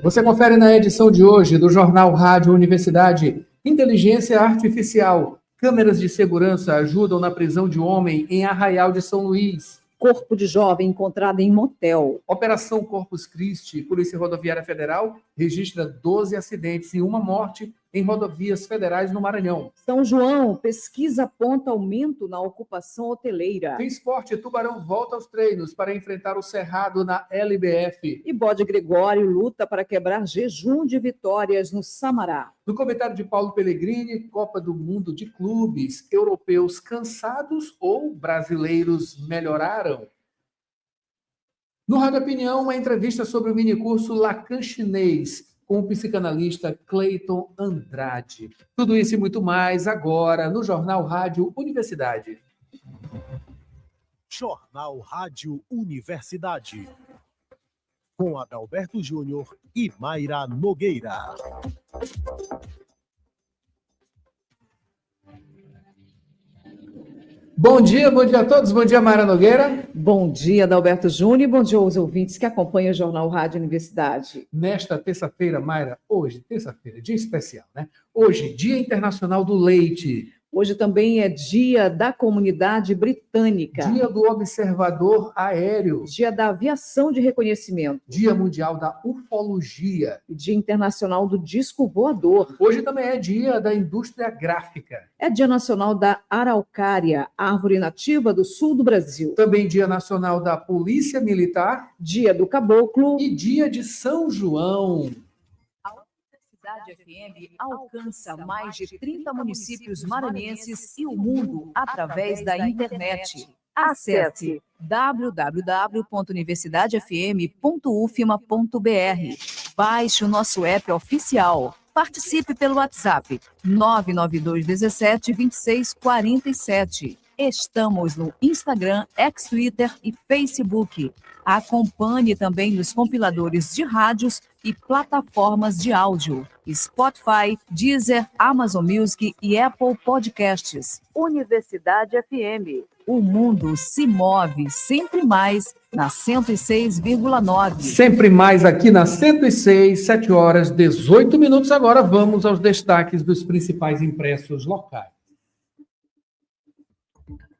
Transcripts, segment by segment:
Você confere na edição de hoje do Jornal Rádio Universidade. Inteligência artificial. Câmeras de segurança ajudam na prisão de homem em Arraial de São Luís. Corpo de jovem encontrado em motel. Operação Corpus Christi. Polícia Rodoviária Federal registra 12 acidentes e uma morte em rodovias federais no Maranhão. São João, pesquisa aponta aumento na ocupação hoteleira. Tem esporte, Tubarão volta aos treinos para enfrentar o Cerrado na LBF. E Bode Gregório luta para quebrar jejum de vitórias no Samará. No comentário de Paulo Pellegrini, Copa do Mundo de Clubes, europeus cansados ou brasileiros melhoraram? No Rádio Opinião, uma entrevista sobre o minicurso Lacan Chinês, com o psicanalista Cleiton Andrade. Tudo isso e muito mais agora no Jornal Rádio Universidade. Jornal Rádio Universidade. Com Adalberto Júnior e Mayra Nogueira. Bom dia a todos. Bom dia, Mayra Nogueira. Bom dia, Adalberto Júnior, e bom dia aos ouvintes que acompanham o Jornal Rádio Universidade. Nesta terça-feira, Mayra, hoje, terça-feira, dia especial, né? Hoje, Dia Internacional do Leite. Hoje também é Dia da Comunidade Britânica. Dia do Observador Aéreo. Dia da Aviação de Reconhecimento. Dia Mundial da Ufologia. E Dia Internacional do Disco Voador. Hoje também é Dia da Indústria Gráfica. É Dia Nacional da Araucária, árvore nativa do sul do Brasil. Também Dia Nacional da Polícia Militar. Dia do Caboclo. E Dia de São João. Universidade FM alcança mais de 30 municípios maranhenses e o mundo através da internet. Acesse www.universidadefm.ufma.br. Baixe o nosso app oficial. Participe pelo WhatsApp 992 17 26 47. Estamos no Instagram, Twitter e Facebook. Acompanhe também nos compiladores de rádios e plataformas de áudio. Spotify, Deezer, Amazon Music e Apple Podcasts. Universidade FM. O mundo se move sempre mais na 106,9. Sempre mais aqui na 106, 7 horas, 18 minutos. Agora vamos aos destaques dos principais impressos locais.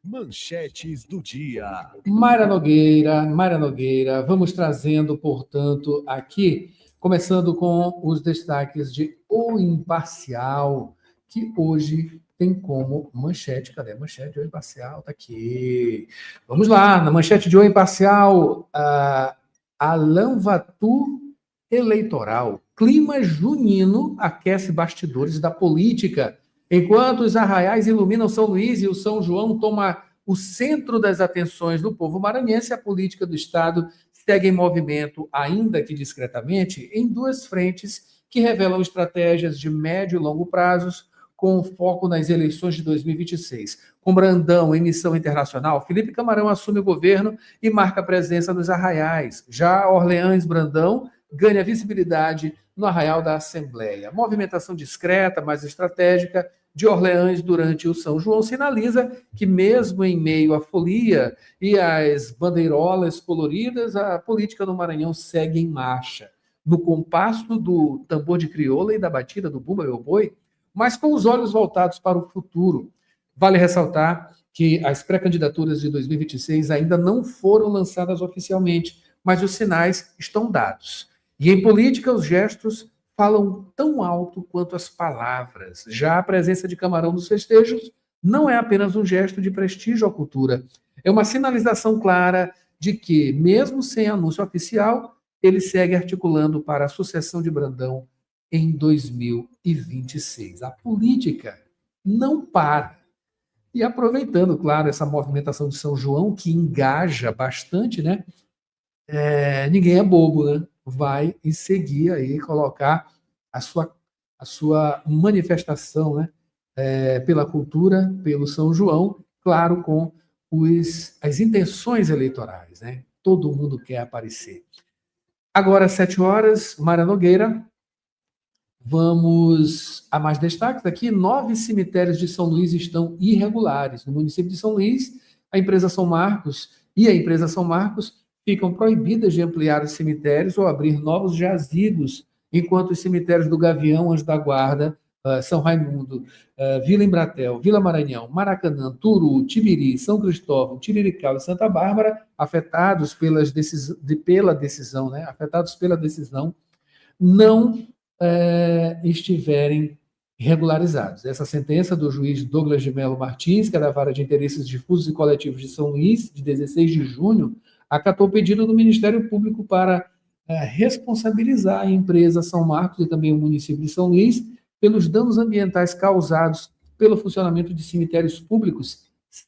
Manchetes do dia. Mayra Nogueira, vamos trazendo, portanto, aqui, começando com os destaques de O Imparcial, que hoje tem como manchete. Cadê a manchete de O Imparcial? Está aqui. Vamos lá, na manchete de O Imparcial, Alain Vatu eleitoral. Clima junino aquece bastidores da política. Enquanto os arraiais iluminam São Luís e o São João toma o centro das atenções do povo maranhense, a política do Estado segue em movimento, ainda que discretamente, em duas frentes que revelam estratégias de médio e longo prazos, com foco nas eleições de 2026. Com Brandão em missão internacional, Felipe Camarão assume o governo e marca presença nos arraiais. Já Orleans Brandão ganha visibilidade no Arraial da Assembleia. Movimentação discreta, mas estratégica, de Orleans durante o São João sinaliza que, mesmo em meio à folia e às bandeirolas coloridas, a política no Maranhão segue em marcha, no compasso do tambor de crioula e da batida do bumba meu boi, mas com os olhos voltados para o futuro. Vale ressaltar que as pré-candidaturas de 2026 ainda não foram lançadas oficialmente, mas os sinais estão dados. E em política, os gestos falam tão alto quanto as palavras. Já a presença de Camarão nos festejos não é apenas um gesto de prestígio à cultura, é uma sinalização clara de que, mesmo sem anúncio oficial, ele segue articulando para a sucessão de Brandão em 2026. A política não para. E aproveitando, claro, essa movimentação de São João, que engaja bastante, né? Ninguém é bobo, né? Vai e seguir aí, colocar a sua manifestação, né? Pela cultura, pelo São João, claro, com as intenções eleitorais, né? Todo mundo quer aparecer. Agora, 7 horas, Mayra Nogueira, vamos a mais destaques aqui. 9 cemitérios de São Luís estão irregulares. No município de São Luís, a empresa São Marcos ficam proibidas de ampliar os cemitérios ou abrir novos jazigos enquanto os cemitérios do Gavião, Anjo da Guarda, São Raimundo, Vila Embratel, Vila Maranhão, Maracanã, Turu, Tibiri, São Cristóvão, Tirirical e Santa Bárbara, afetados pela decisão, né? Afetados pela decisão, não estiverem regularizados. Essa sentença do juiz Douglas de Melo Martins, que é da Vara de Interesses Difusos e Coletivos de São Luís, de 16 de junho, acatou o pedido do Ministério Público para responsabilizar a empresa São Marcos e também o município de São Luís pelos danos ambientais causados pelo funcionamento de cemitérios públicos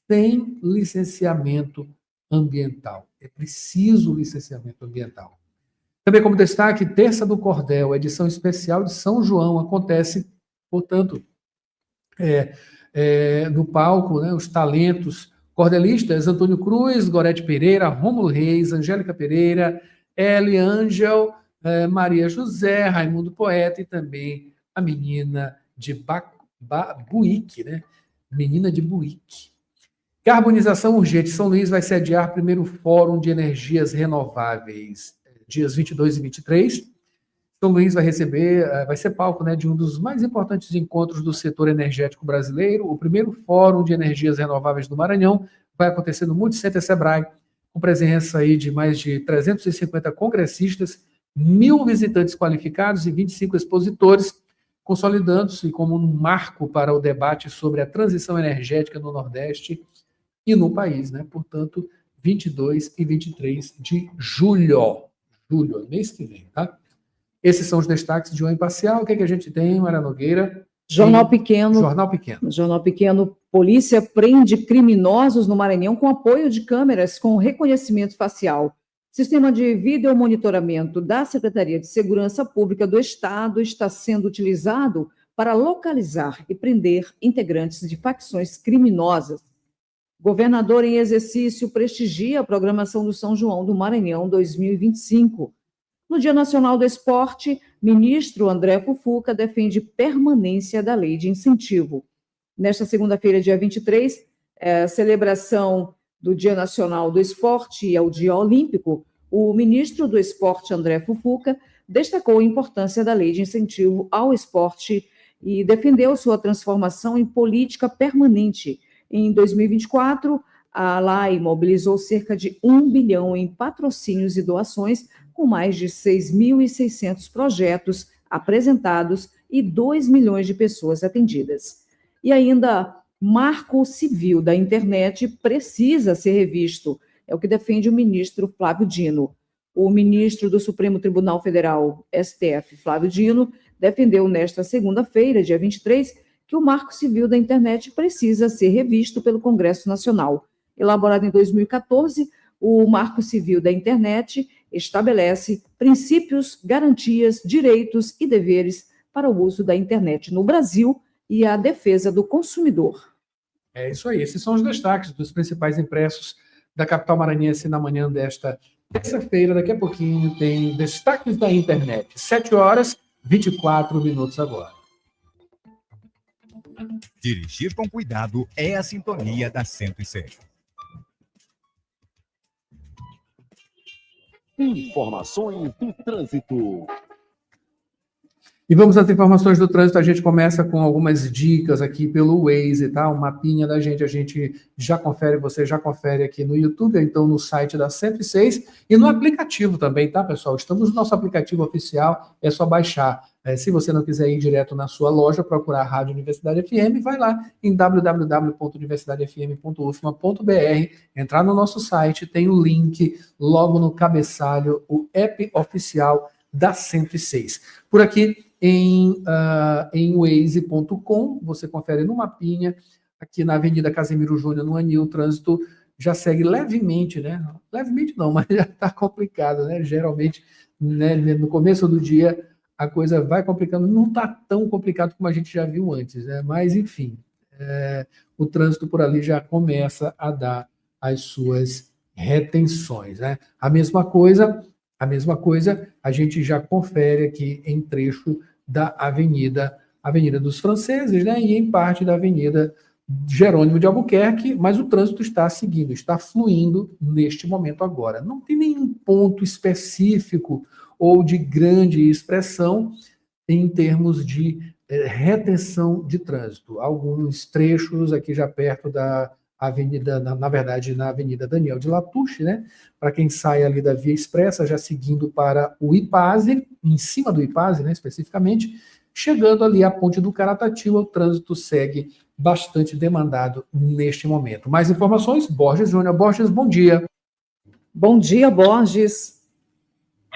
sem licenciamento ambiental. É preciso licenciamento ambiental. Também como destaque, Terça do Cordel, edição especial de São João, acontece, portanto, no palco, né, os talentos cordelistas, Antônio Cruz, Gorete Pereira, Rômulo Reis, Angélica Pereira, Eli Ângel, Maria José, Raimundo Poeta e também a menina de Buíque, né? Menina de Buíque. Carbonização urgente. São Luís vai sediar primeiro Fórum de Energias Renováveis, dias 22 e 23. São Luís vai ser palco, né, de um dos mais importantes encontros do setor energético brasileiro. O primeiro Fórum de Energias Renováveis do Maranhão vai acontecer no Multicenter Sebrae, com presença aí de mais de 350 congressistas, 1.000 visitantes qualificados e 25 expositores, consolidando-se como um marco para o debate sobre a transição energética no Nordeste e no país, né? Portanto, 22 e 23 de julho, mês que vem, tá? Esses são os destaques de O Imparcial. O que é que a gente tem, Mara Nogueira? Jornal Pequeno. Jornal Pequeno. Polícia prende criminosos no Maranhão com apoio de câmeras com reconhecimento facial. Sistema de videomonitoramento da Secretaria de Segurança Pública do Estado está sendo utilizado para localizar e prender integrantes de facções criminosas. Governador em exercício prestigia a programação do São João do Maranhão 2025. No Dia Nacional do Esporte, ministro André Fufuca defende permanência da lei de incentivo. Nesta segunda-feira, dia 23, celebração do Dia Nacional do Esporte e ao Dia Olímpico, o ministro do Esporte, André Fufuca, destacou a importância da lei de incentivo ao esporte e defendeu sua transformação em política permanente. Em 2024, a LAI mobilizou cerca de 1 bilhão em patrocínios e doações, com mais de 6.600 projetos apresentados e 2 milhões de pessoas atendidas. E ainda, marco civil da internet precisa ser revisto, é o que defende o ministro Flávio Dino. O ministro do Supremo Tribunal Federal, STF, Flávio Dino, defendeu nesta segunda-feira, dia 23, que o marco civil da internet precisa ser revisto pelo Congresso Nacional. Elaborado em 2014, o Marco Civil da Internet estabelece princípios, garantias, direitos e deveres para o uso da internet no Brasil e a defesa do consumidor. É isso aí. Esses são os destaques dos principais impressos da capital maranhense na manhã desta terça-feira. Daqui a pouquinho tem destaques da internet. 7h24 agora. Dirigir com cuidado é a sintonia da 106. Informações do trânsito. E vamos às informações do trânsito. A gente começa com algumas dicas aqui pelo Waze, tá? Um mapinha da gente, a gente já confere, você já confere aqui no YouTube, então no site da 106 e no aplicativo também, tá, pessoal? Estamos no nosso aplicativo oficial, é só baixar. Se você não quiser ir direto na sua loja, procurar a Rádio Universidade FM, vai lá em www.universidadefm.ufma.br, entrar no nosso site, tem o link logo no cabeçalho, o app oficial da 106. Por aqui, em waze.com, você confere no mapinha, aqui na Avenida Casimiro Júnior, no Anil, o trânsito já segue levemente, né? Levemente não, mas já está complicado, né? Geralmente, né, no começo do dia, a coisa vai complicando, não está tão complicado como a gente já viu antes, né? Mas, enfim, o trânsito por ali já começa a dar as suas retenções, né? A mesma coisa, a gente já confere aqui em trecho da Avenida dos Franceses, né? E em parte da Avenida Jerônimo de Albuquerque, mas o trânsito está seguindo, está fluindo neste momento agora. Não tem nenhum ponto específico ou de grande expressão em termos de retenção de trânsito. Alguns trechos aqui já perto da avenida, na verdade, na Avenida Daniel de Latouche, né? Para quem sai ali da Via Expressa, já seguindo para o Ipase, em cima do Ipase, né, especificamente, chegando ali à Ponte do Caratatiba, o trânsito segue bastante demandado neste momento. Mais informações? Borges Júnior. Borges, bom dia. Bom dia, Borges.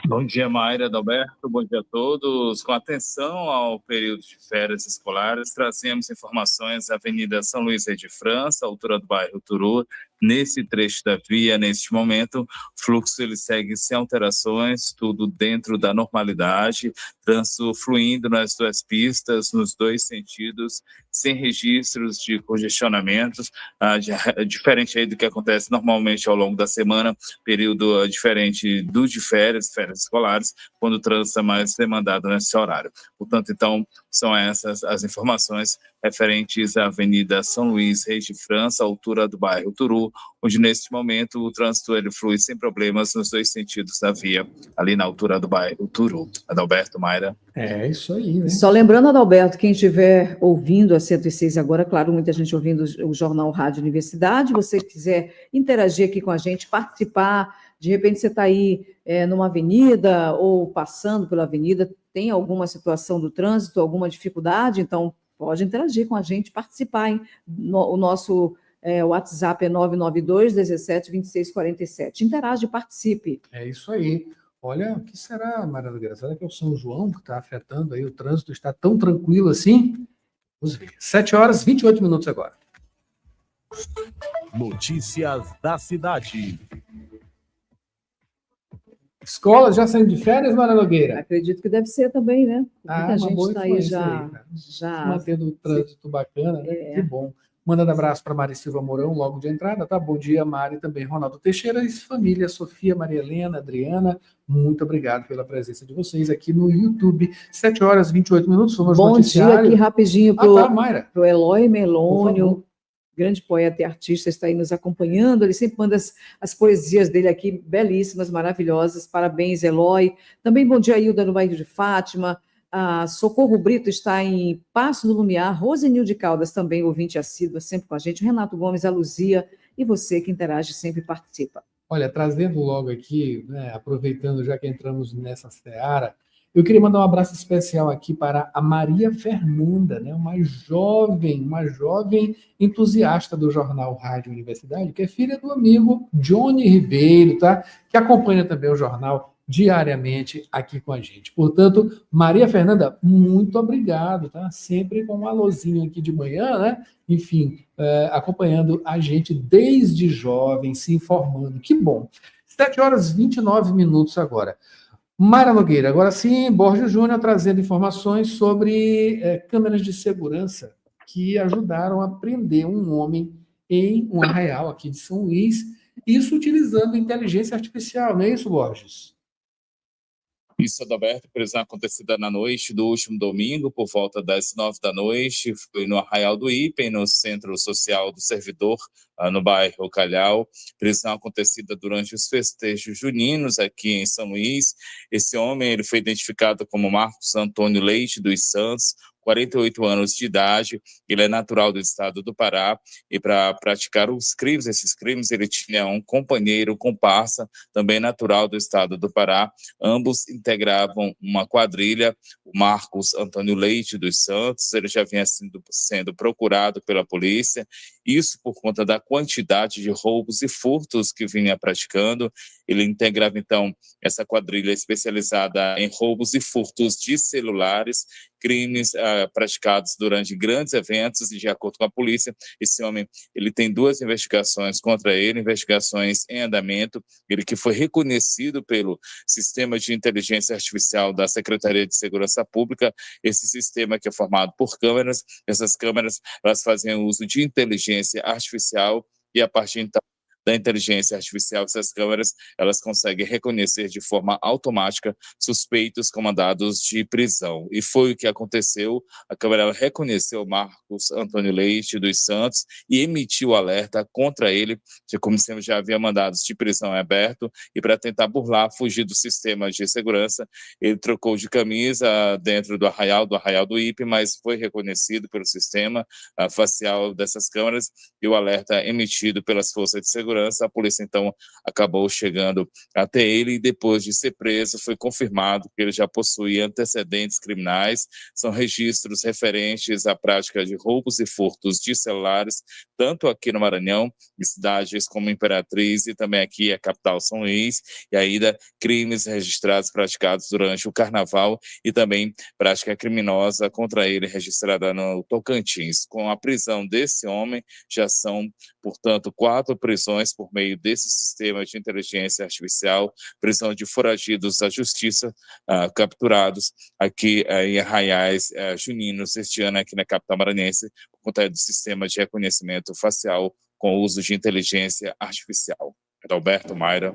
Bom dia, Mayra, Adalberto, bom dia a todos. Com atenção ao período de férias escolares, trazemos informações da Avenida São Luís de França, altura do bairro Turu. Nesse trecho da via, neste momento, o fluxo ele segue sem alterações, tudo dentro da normalidade, trânsito fluindo nas duas pistas, nos dois sentidos, sem registros de congestionamentos, diferente aí do que acontece normalmente ao longo da semana, período diferente do de férias escolares, quando o trânsito é mais demandado nesse horário. Portanto, então, são essas as informações referentes à Avenida São Luís, Reis de França, altura do bairro Turu, onde neste momento o trânsito ele flui sem problemas nos dois sentidos da via, ali na altura do bairro Turu. Adalberto, Mayra. É isso aí, né? Só lembrando, Adalberto, quem estiver ouvindo a 106 agora, claro, muita gente ouvindo o Jornal Rádio Universidade, você quiser interagir aqui com a gente, participar, de repente você está aí numa avenida ou passando pela avenida, tem alguma situação do trânsito, alguma dificuldade, então pode interagir com a gente, participar, hein? O nosso WhatsApp é 992 17 26 47. Interage, participe. É isso aí. Olha, o que será, Maria Nogueira? Será que é o São João que está afetando aí? O trânsito está tão tranquilo assim? Vamos ver. 7h28 agora. Notícias da cidade. Escolas já saindo de férias, Maria Nogueira? Acredito que deve ser também, né? Muita gente boa está aí influência já mantendo o trânsito bacana, né? Que bom. Mandando abraço para Mari Silva Mourão, logo de entrada, tá? Bom dia, Mari, também Ronaldo Teixeira e família, Sofia, Maria Helena, Adriana, muito obrigado pela presença de vocês aqui no YouTube. 7h28, somos Bom noticiário. dia aqui rapidinho para o Eloy Melônio, grande poeta e artista, está aí nos acompanhando, ele sempre manda as poesias dele aqui, belíssimas, maravilhosas, parabéns, Eloy. Também bom dia, Hilda, no bairro de Fátima. A Socorro Brito está em Passo do Lumiar, Rosenil de Caldas, também ouvinte assídua, sempre com a gente, Renato Gomes, a Luzia, e você que interage sempre participa. Olha, trazendo logo aqui, né, aproveitando já que entramos nessa seara, eu queria mandar um abraço especial aqui para a Maria Fernanda, né, uma jovem entusiasta do Jornal Rádio Universidade, que é filha do amigo Johnny Ribeiro, tá? Que acompanha também o jornal diariamente aqui com a gente. Portanto, Maria Fernanda, muito obrigado, tá? Sempre com um alôzinho aqui de manhã, né? Enfim, acompanhando a gente desde jovem, se informando. Que bom. 7h29 agora. Mayra Nogueira, agora sim, Borges Júnior trazendo informações sobre câmeras de segurança que ajudaram a prender um homem em um arraial aqui de São Luís, isso utilizando inteligência artificial, não é isso, Borges? Isso, Adalberto, prisão acontecida na noite do último domingo, por volta das 9 da noite, foi no Arraial do Ipen, no Centro Social do Servidor, no bairro Calhau. Prisão acontecida durante os festejos juninos aqui em São Luís. Esse homem ele foi identificado como Marcos Antônio Leite dos Santos, 48 anos de idade, ele é natural do estado do Pará, e para praticar esses crimes, ele tinha um companheiro, comparsa, também natural do estado do Pará. Ambos integravam uma quadrilha. O Marcos Antônio Leite dos Santos, ele já vinha sendo procurado pela polícia, isso por conta da quantidade de roubos e furtos que vinha praticando. Ele integrava, então, essa quadrilha especializada em roubos e furtos de celulares, crimes praticados durante grandes eventos, e de acordo com a polícia, esse homem ele tem 2 investigações contra ele, investigações em andamento, ele que foi reconhecido pelo Sistema de Inteligência Artificial da Secretaria de Segurança Pública, esse sistema que é formado por câmeras. Essas câmeras elas fazem uso de inteligência artificial e, a partir então da inteligência artificial, essas câmeras elas conseguem reconhecer de forma automática suspeitos com mandados de prisão. E foi o que aconteceu. A câmera ela reconheceu Marcos Antônio Leite dos Santos e emitiu alerta contra ele, que como sempre já havia mandados de prisão aberto, e para tentar burlar, fugir do sistema de segurança, ele trocou de camisa dentro do Arraial do Ipe, mas foi reconhecido pelo sistema facial dessas câmeras e o alerta emitido pelas forças de segurança. A polícia então acabou chegando até ele e depois de ser preso foi confirmado que ele já possuía antecedentes criminais, são registros referentes à prática de roubos e furtos de celulares, tanto aqui no Maranhão, em cidades como Imperatriz e também aqui a capital São Luís, e ainda crimes registrados praticados durante o Carnaval e também prática criminosa contra ele registrada no Tocantins. Com a prisão desse homem, já são, portanto, 4 prisões por meio desse sistema de inteligência artificial, prisão de foragidos da justiça capturados aqui em Arraiais Juninos este ano aqui na capital maranhense, por conta do sistema de reconhecimento facial com o uso de inteligência artificial. Adalberto, Mayra.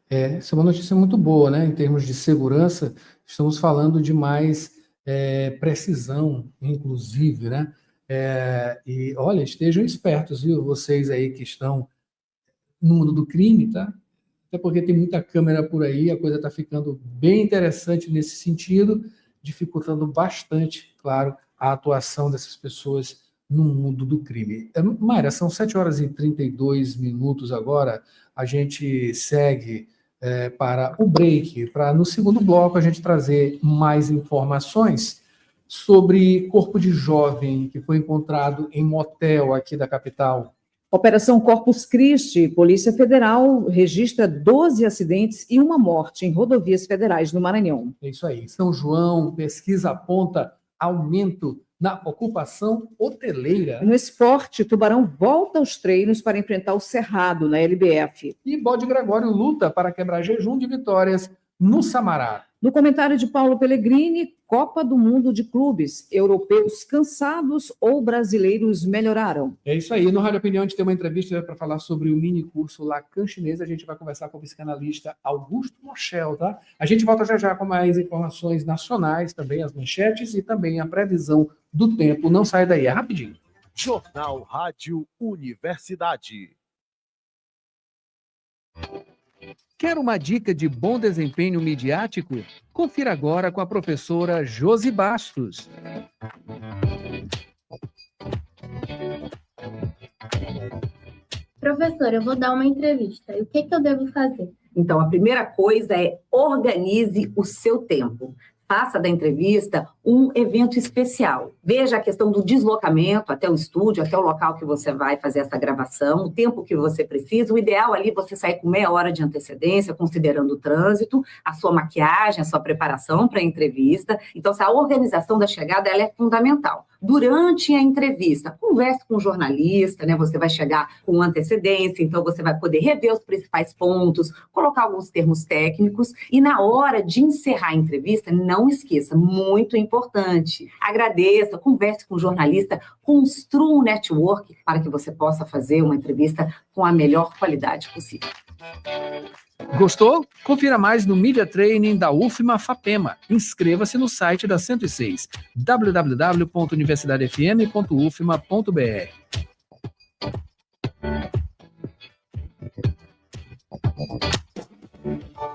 Essa é uma notícia muito boa, né? Em termos de segurança, estamos falando de mais precisão, inclusive, né? E olha, estejam espertos, viu? Vocês aí que estão no mundo do crime, tá? Até porque tem muita câmera por aí, a coisa está ficando bem interessante nesse sentido, dificultando bastante, claro, a atuação dessas pessoas no mundo do crime. Mayra, são 7h32 agora, a gente segue para o break, para no segundo bloco a gente trazer mais informações sobre corpo de jovem que foi encontrado em motel aqui da capital. Operação Corpus Christi, Polícia Federal registra 12 acidentes e uma morte em rodovias federais no Maranhão. É isso aí. São João, pesquisa aponta aumento na ocupação hoteleira. No esporte, Tubarão volta aos treinos para enfrentar o Cerrado na LBF. E Bode Gregório luta para quebrar jejum de vitórias no Samará. No comentário de Paulo Pellegrini, Copa do Mundo de Clubes, europeus cansados ou brasileiros melhoraram? É isso aí. No Rádio Opinião, a gente tem uma entrevista para falar sobre o mini curso Lacan chinês. A gente vai conversar com o psicanalista Augusto Moschel, tá? A gente volta já já com mais informações nacionais, também as manchetes e também a previsão do tempo. Não sai daí, é rapidinho. Jornal Rádio Universidade. Quer uma dica de bom desempenho midiático? Confira agora com a professora Josi Bastos. Professora, eu vou dar uma entrevista. E o que eu devo fazer? Então, a primeira coisa é organize o seu tempo. Faça da entrevista um evento especial. Veja a questão do deslocamento até o estúdio, até o local que você vai fazer essa gravação, o tempo que você precisa. O ideal ali é você sair com meia hora de antecedência, considerando o trânsito, a sua maquiagem, a sua preparação para a entrevista. Então, essa organização da chegada ela é fundamental. Durante a entrevista, converse com o jornalista, né? Você vai chegar com antecedência, então você vai poder rever os principais pontos, colocar alguns termos técnicos e na hora de encerrar a entrevista, não esqueça, muito importante, agradeça, converse com o jornalista, construa um network para que você possa fazer uma entrevista com a melhor qualidade possível. Gostou? Confira mais no Media Training da UFMA FAPEMA. Inscreva-se no site da 106, www.universidadefm.ufma.br.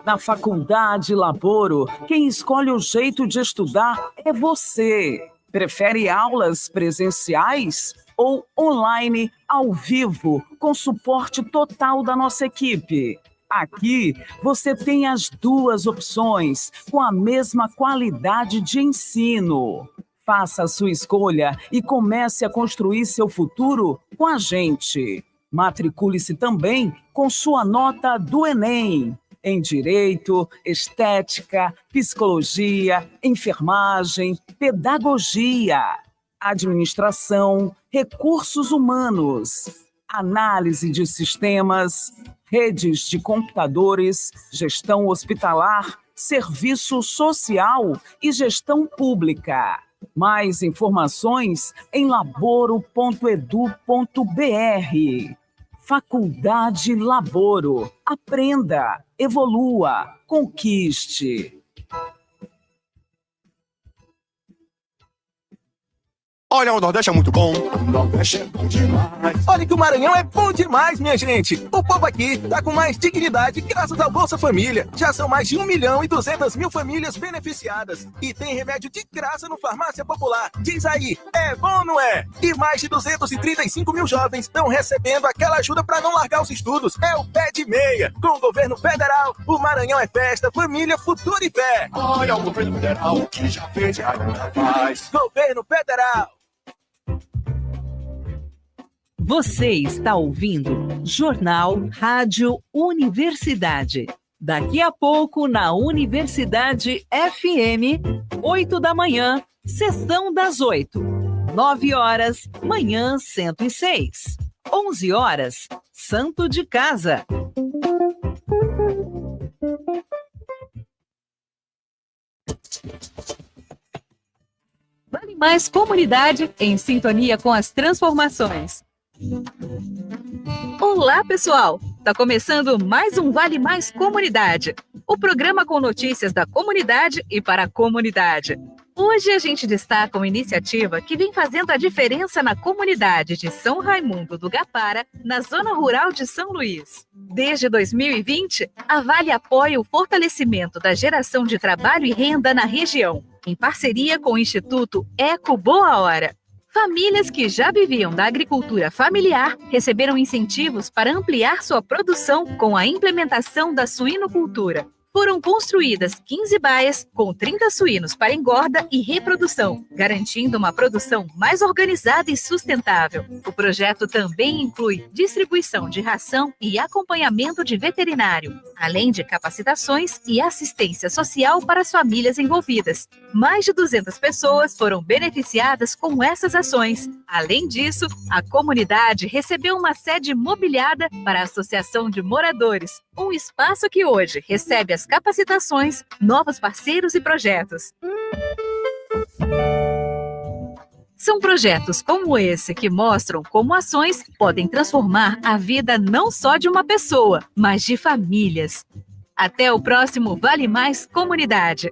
Na Faculdade Laboro, quem escolhe o jeito de estudar é você. Prefere aulas presenciais ou online, ao vivo, com suporte total da nossa equipe? Aqui você tem as duas opções, com a mesma qualidade de ensino. Faça a sua escolha e comece a construir seu futuro com a gente. Matricule-se também com sua nota do Enem. Em Direito, Estética, Psicologia, Enfermagem, Pedagogia, Administração, Recursos Humanos, Análise de Sistemas, Redes de Computadores, Gestão Hospitalar, Serviço Social e Gestão Pública. Mais informações em laboro.edu.br. Faculdade Laboro. Aprenda, evolua, conquiste. Olha, o Nordeste é muito bom. O Nordeste é bom demais. Olha que o Maranhão é bom demais, minha gente. O povo aqui tá com mais dignidade graças ao Bolsa Família. Já são mais de 1.200.000 famílias beneficiadas. E tem remédio de graça no Farmácia Popular. Diz aí, é bom ou não é? E mais de 235 mil jovens estão recebendo aquela ajuda para não largar os estudos. É o Pé de Meia. Com o governo federal, o Maranhão é festa, família, futuro e fé. Olha o governo federal que já fez e ainda faz. Governo federal. Você está ouvindo Jornal Rádio Universidade. Daqui a pouco, na Universidade FM, 8 da manhã, sessão das 8. 9 horas, manhã 106. 11 horas, Santo de Casa. Vale Mais Comunidade, em sintonia com as transformações. Olá, pessoal! Tá começando mais um Vale Mais Comunidade, o programa com notícias da comunidade e para a comunidade. Hoje a gente destaca uma iniciativa que vem fazendo a diferença na comunidade de São Raimundo do Gapara, na zona rural de São Luís. Desde 2020, a Vale apoia o fortalecimento da geração de trabalho e renda na região, em parceria com o Instituto Eco Boa Hora. Famílias que já viviam da agricultura familiar receberam incentivos para ampliar sua produção com a implementação da suinocultura. Foram construídas 15 baias com 30 suínos para engorda e reprodução, garantindo uma produção mais organizada e sustentável. O projeto também inclui distribuição de ração e acompanhamento de veterinário, além de capacitações e assistência social para as famílias envolvidas. Mais de 200 pessoas foram beneficiadas com essas ações. Além disso, a comunidade recebeu uma sede mobiliada para a Associação de Moradores, um espaço que hoje recebe as capacitações, novos parceiros e projetos. São projetos como esse que mostram como ações podem transformar a vida não só de uma pessoa, mas de famílias. Até o próximo Vale Mais Comunidade.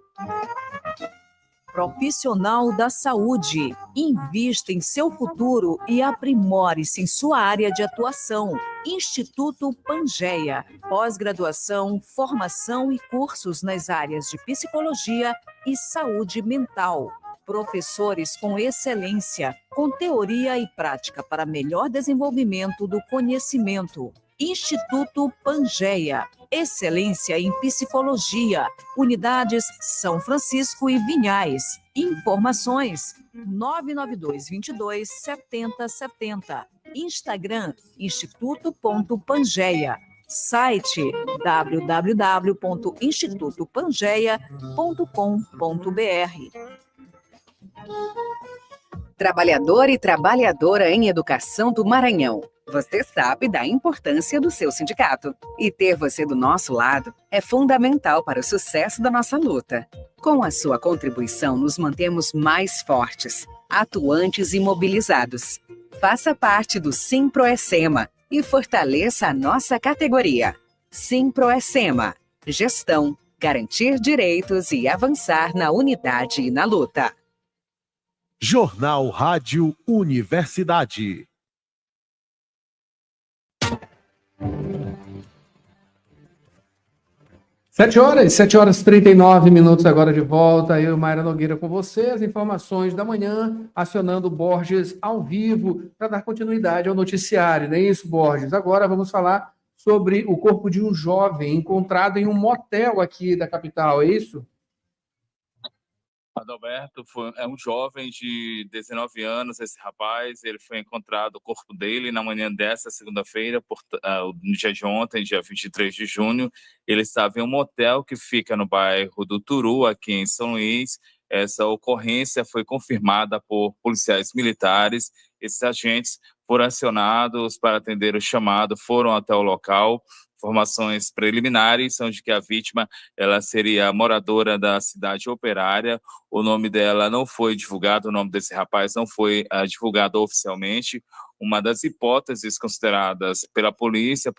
Profissional da saúde. Invista em seu futuro e aprimore-se em sua área de atuação. Instituto Pangeia. Pós-graduação, formação e cursos nas áreas de psicologia e saúde mental. Professores com excelência, com teoria e prática para melhor desenvolvimento do conhecimento. Instituto Pangeia. Excelência em Psicologia. Unidades São Francisco e Vinhais. Informações 992227070. Instagram instituto.pangeia. Site www.institutopangeia.com.br. Trabalhador e trabalhadora em educação do Maranhão. Você sabe da importância do seu sindicato. E ter você do nosso lado é fundamental para o sucesso da nossa luta. Com a sua contribuição, nos mantemos mais fortes, atuantes e mobilizados. Faça parte do Simproecema e fortaleça a nossa categoria. Simproecema. Gestão, garantir direitos e avançar na unidade e na luta. Jornal Rádio Universidade. Sete horas e 39 minutos agora de volta. Eu, Mayra Nogueira, com você. As informações da manhã, acionando o Borges ao vivo para dar continuidade ao noticiário. Não é isso, Borges? Agora vamos falar sobre o corpo de um jovem encontrado em um motel aqui da capital, é isso? Adalberto é um jovem de 19 anos, esse rapaz, ele foi encontrado o corpo dele na manhã dessa segunda-feira, no dia de ontem, dia 23 de junho, ele estava em um motel que fica no bairro do Turu, aqui em São Luís. Essa ocorrência foi confirmada por policiais militares. Esses agentes foram acionados para atender o chamado, foram até o local. Informações preliminares são de que a vítima ela seria moradora da cidade operária. O nome dela não foi divulgado, o nome desse rapaz não foi divulgado oficialmente. uma das hipóteses consideradas pela polícia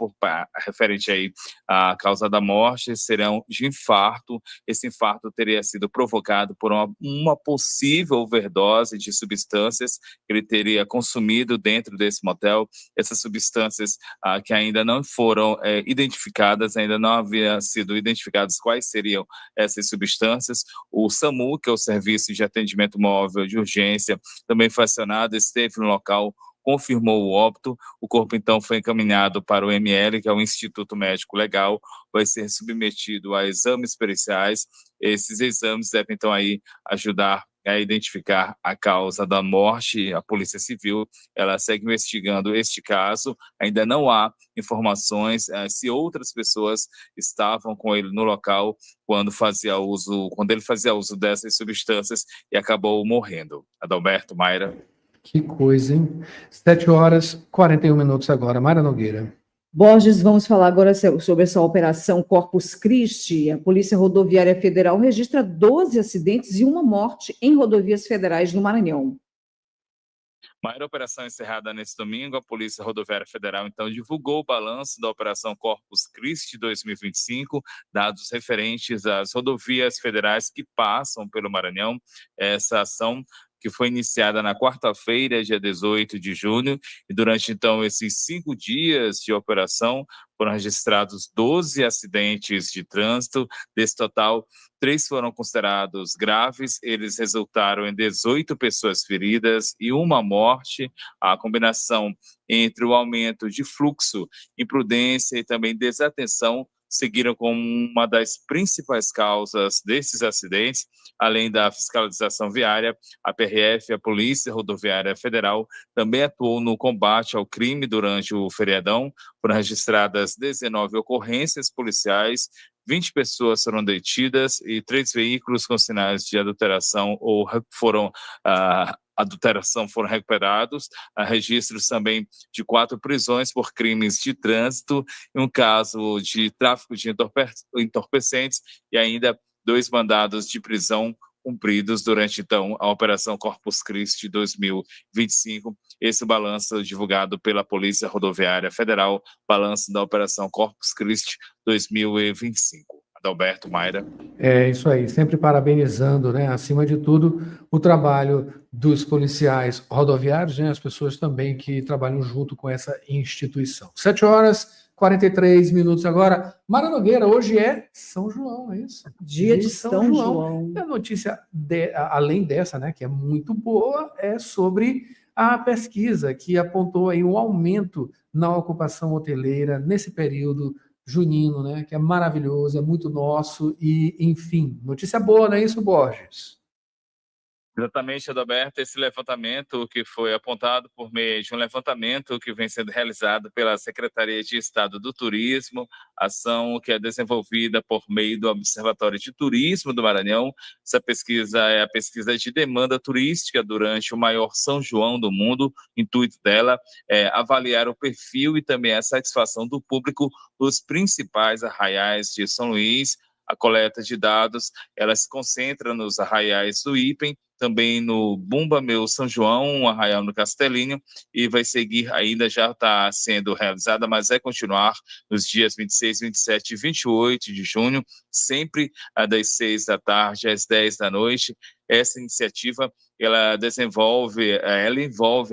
referente aí à causa da morte serão de infarto. Esse infarto teria sido provocado por uma possível overdose de substâncias que ele teria consumido dentro desse motel. Essas substâncias que ainda não foram identificadas, ainda não haviam sido identificadas quais seriam essas substâncias. O SAMU, que é o Serviço de Atendimento Móvel de Urgência, também foi acionado, esteve no local, confirmou o óbito. O corpo, então, foi encaminhado para o ML, que é o Instituto Médico Legal, vai ser submetido a exames periciais. Esses exames devem, então, aí ajudar a identificar a causa da morte. A Polícia Civil, ela segue investigando este caso. Ainda não há informações se outras pessoas estavam com ele no local quando ele fazia uso dessas substâncias e acabou morrendo. Adalberto, Mayra. Que coisa, hein? 7h41 agora. Mayra Nogueira. Borges, vamos falar agora sobre essa operação Corpus Christi. A Polícia Rodoviária Federal registra 12 acidentes e uma morte em rodovias federais no Maranhão. Maior operação encerrada nesse domingo, a Polícia Rodoviária Federal, então, divulgou o balanço da Operação Corpus Christi 2025, dados referentes às rodovias federais que passam pelo Maranhão. Essa ação que foi iniciada na quarta-feira, dia 18 de junho, e durante, então, esses 5 dias de operação, foram registrados 12 acidentes de trânsito. Desse total, 3 foram considerados graves, eles resultaram em 18 pessoas feridas e uma morte. A combinação entre o aumento de fluxo, imprudência e também desatenção seguiram como uma das principais causas desses acidentes. Além da fiscalização viária, a PRF, a Polícia Rodoviária Federal, também atuou no combate ao crime durante o feriadão. Foram registradas 19 ocorrências policiais, 20 pessoas foram detidas e 3 veículos com sinais de adulteração foram recuperados. Há registros também de 4 prisões por crimes de trânsito, um caso de tráfico de entorpecentes e ainda 2 mandados de prisão cumpridos durante, então, a Operação Corpus Christi 2025. Esse balanço divulgado pela Polícia Rodoviária Federal, balanço da Operação Corpus Christi 2025. Adalberto, Mayra. É isso aí, sempre parabenizando, né, acima de tudo, o trabalho dos policiais rodoviários, né, as pessoas também que trabalham junto com essa instituição. 7h43 agora. Mayra Nogueira, hoje é São João, é isso? Dia de São João. E a notícia, além dessa, né, que é muito boa, é sobre a pesquisa que apontou aí um aumento na ocupação hoteleira nesse período junino, né, que é maravilhoso, é muito nosso e, enfim, notícia boa, não é isso, Borges? Exatamente, Adalberto, esse levantamento que foi apontado por meio de um levantamento que vem sendo realizado pela Secretaria de Estado do Turismo, ação que é desenvolvida por meio do Observatório de Turismo do Maranhão. Essa pesquisa é a pesquisa de demanda turística durante o maior São João do mundo. O intuito dela é avaliar o perfil e também a satisfação do público dos principais arraiais de São Luís. A coleta de dados, ela se concentra nos arraiais do Ipen, também no Bumba Meu São João, um arraial no Castelinho, e vai seguir, ainda já está sendo realizada, mas vai continuar nos dias 26, 27 e 28 de junho, sempre das 6 da tarde às 10 da noite. Essa iniciativa, ela envolve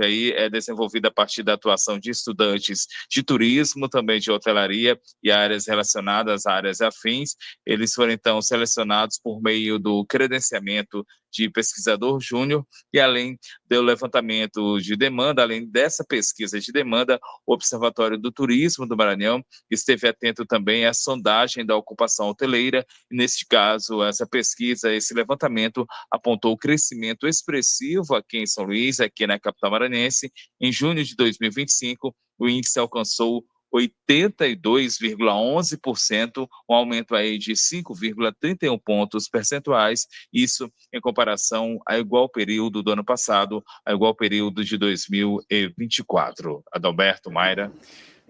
aí, é desenvolvida a partir da atuação de estudantes de turismo, também de hotelaria e áreas relacionadas, áreas afins. Eles foram, então, selecionados por meio do credenciamento de pesquisador júnior e, além do levantamento de demanda, além dessa pesquisa de demanda, o Observatório do Turismo do Maranhão esteve atento também à sondagem da ocupação hoteleira e, neste caso, essa pesquisa, esse levantamento apontou o crescimento expressivo aqui em São Luís, aqui na capital maranhense. Em junho de 2025, o índice alcançou 82,11%, um aumento aí de 5,31 pontos percentuais, isso em comparação ao igual período do ano passado, ao igual período de 2024. Adalberto, Mayra.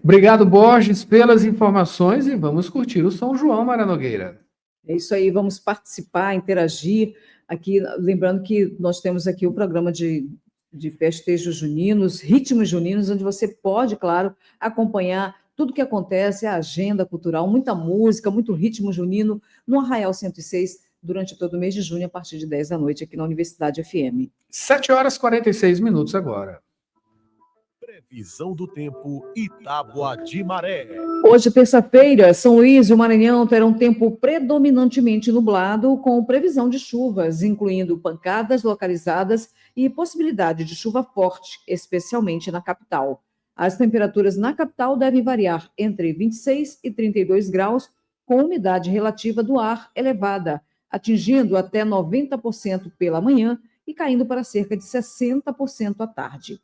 Obrigado, Borges, pelas informações e vamos curtir o São João, Mayra Nogueira. É isso aí, vamos participar, interagir aqui, lembrando que nós temos aqui o programa de de festejos juninos, ritmos juninos, onde você pode, claro, acompanhar tudo que acontece, a agenda cultural, muita música, muito ritmo junino, no Arraial 106, durante todo o mês de junho, a partir de 10 da noite, aqui na Universidade FM. 7h46 agora. Previsão do tempo, Itágua de Maré. Hoje, terça-feira, São Luís e o Maranhão terão tempo predominantemente nublado, com previsão de chuvas, incluindo pancadas localizadas e possibilidade de chuva forte, especialmente na capital. As temperaturas na capital devem variar entre 26 e 32 graus, com umidade relativa do ar elevada, atingindo até 90% pela manhã e caindo para cerca de 60% à tarde.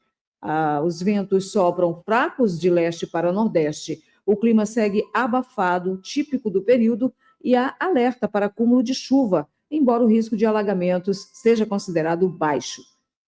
Os ventos sopram fracos de leste para nordeste. O clima segue abafado, típico do período, e há alerta para acúmulo de chuva, embora o risco de alagamentos seja considerado baixo.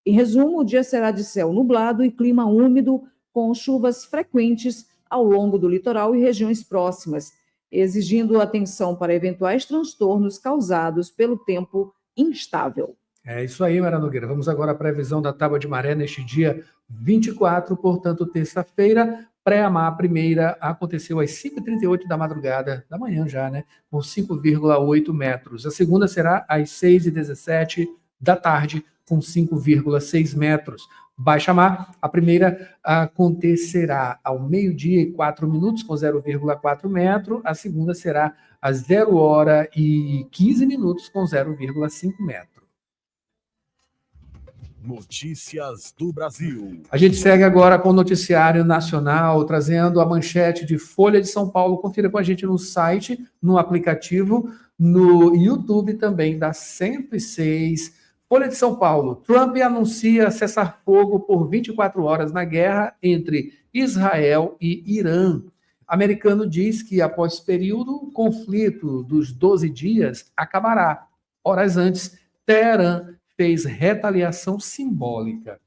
Em resumo, o dia será de céu nublado e clima úmido, com chuvas frequentes ao longo do litoral e regiões próximas, exigindo atenção para eventuais transtornos causados pelo tempo instável. É isso aí, Mara Nogueira. Vamos agora à previsão da tábua de maré neste dia 24, portanto, terça-feira. Pré-amar, a primeira aconteceu às 5h38 da madrugada, da manhã já, né? Com 5,8 metros. A segunda será às 6h17 da tarde, com 5,6 metros. Baixa-mar, a primeira acontecerá ao 12h04, com 0,4 metro. A segunda será às 0h15, com 0,5 metro. Notícias do Brasil. A gente segue agora com o noticiário nacional, trazendo a manchete de Folha de São Paulo. Confira com a gente no site, no aplicativo, no YouTube também da 106. Folha de São Paulo. Trump anuncia cessar-fogo por 24 horas na guerra entre Israel e Irã. Americano diz que após período, o conflito dos 12 dias acabará. Horas antes, Teherã fez retaliação simbólica.